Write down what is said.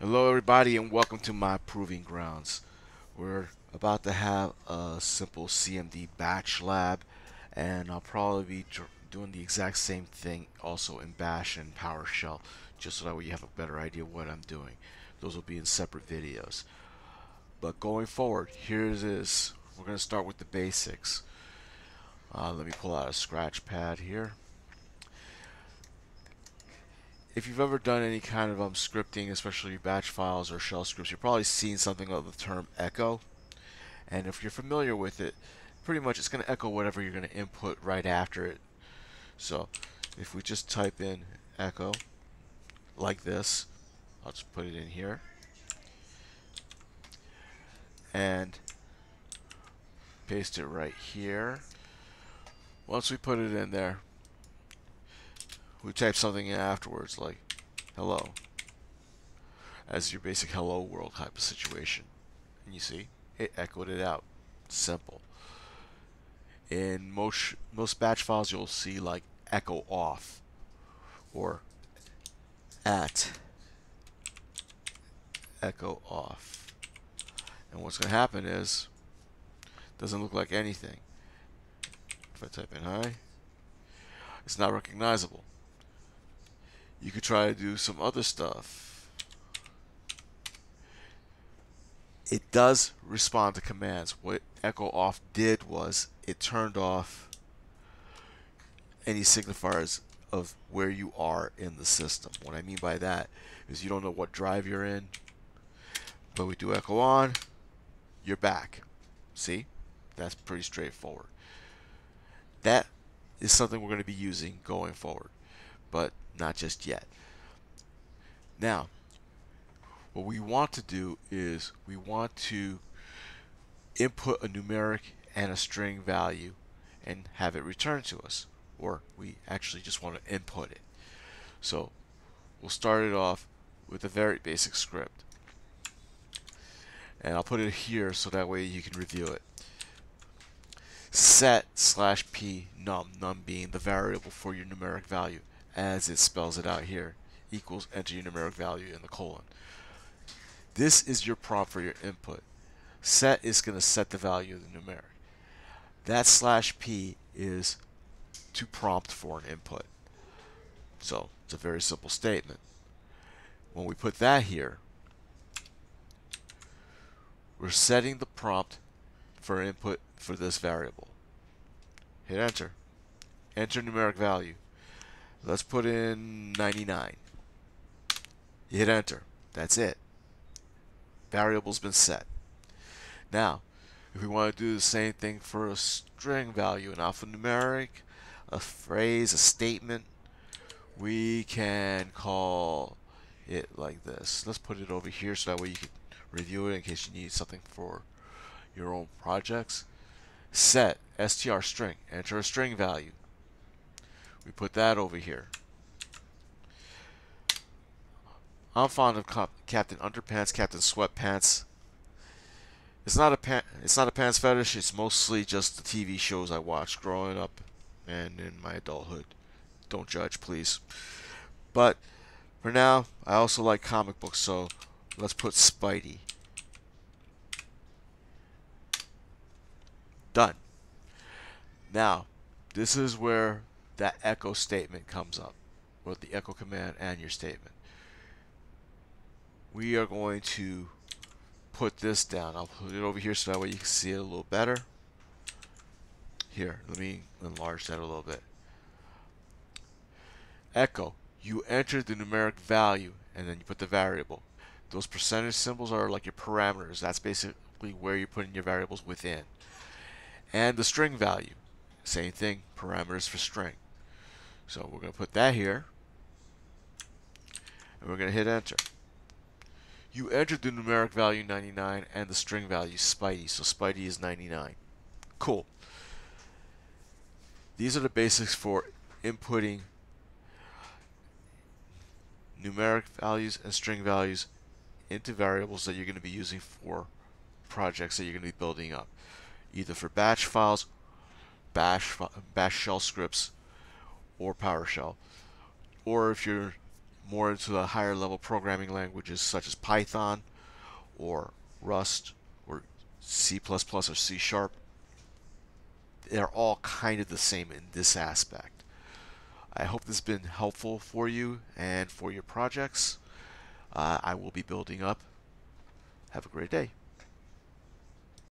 Hello everybody and welcome to my proving grounds. We're about to have a simple CMD batch lab, and I'll probably be doing the exact same thing also in Bash and PowerShell, just so that way you have a better idea of what I'm doing. Those will be in separate videos. But going forward, here's this. We're going to start with the basics. Let me pull out a scratch pad here. If you've ever done any kind of scripting, especially batch files or shell scripts, you've probably seen something of the term echo. And if you're familiar with it, pretty much it's going to echo whatever you're going to input right after it. So if we just type in echo like this, I'll just put it in here and paste it right here. Once we put it in there, we type something in afterwards like hello, as your basic hello world type of situation. And you see, it echoed it out. Simple. In most batch files, you'll see like echo off or at echo off. And what's going to happen is, it doesn't look like anything. If I type in hi, it's not recognizable. You could try to do some other stuff. It does respond to commands. What echo off did was it turned off any signifiers of where you are in the system. What I mean by that is you don't know what drive you're in, but we do echo on, you're back. See? That's pretty straightforward. That is something we're going to be using going forward, but not just yet. Now, what we want to do is we want to input a numeric and a string value and have it returned to us, or we actually just want to input it. So we'll start it off with a very basic script, and I'll put it here so that way you can review it. Set /p num being the variable for your numeric value, as it spells it out here, equals enter your numeric value in the colon. This is your prompt for your input. Set is going to set the value of the numeric. That /p is to prompt for an input. So it's a very simple statement. When we put that here, we're setting the prompt for input for this variable. Hit enter. Enter numeric value. Let's put in 99. You hit enter. That's it. Variable's been set. Now, if we want to do the same thing for a string value, an alphanumeric, a phrase, a statement, we can call it like this. Let's put it over here so that way you can review it in case you need something for your own projects. Set str string. Enter a string value. We put that over here. I'm fond of Captain Underpants, Captain Sweatpants. It's not a pants fetish. It's mostly just the TV shows I watched growing up and in my adulthood. Don't judge, please. But for now, I also like comic books, so let's put Spidey. Done. Now, this is where that echo statement comes up, with the echo command and your statement. We are going to put this down. I'll put it over here so that way you can see it a little better. Here, let me enlarge that a little bit. Echo, you enter the numeric value and then you put the variable. Those percentage symbols are like your parameters. That's basically where you're putting your variables within. And the string value, same thing, parameters for string. So we're going to put that here and we're going to hit enter. You entered the numeric value 99 and the string value Spidey, so Spidey is 99. Cool. These are the basics for inputting numeric values and string values into variables that you're going to be using for projects that you're going to be building up, either for batch files, bash shell scripts, or PowerShell, or if you're more into the higher level programming languages such as Python or Rust or C++ or C Sharp, they're all kind of the same in this aspect. I hope this has been helpful for you and for your projects. I will be building up. Have a great day.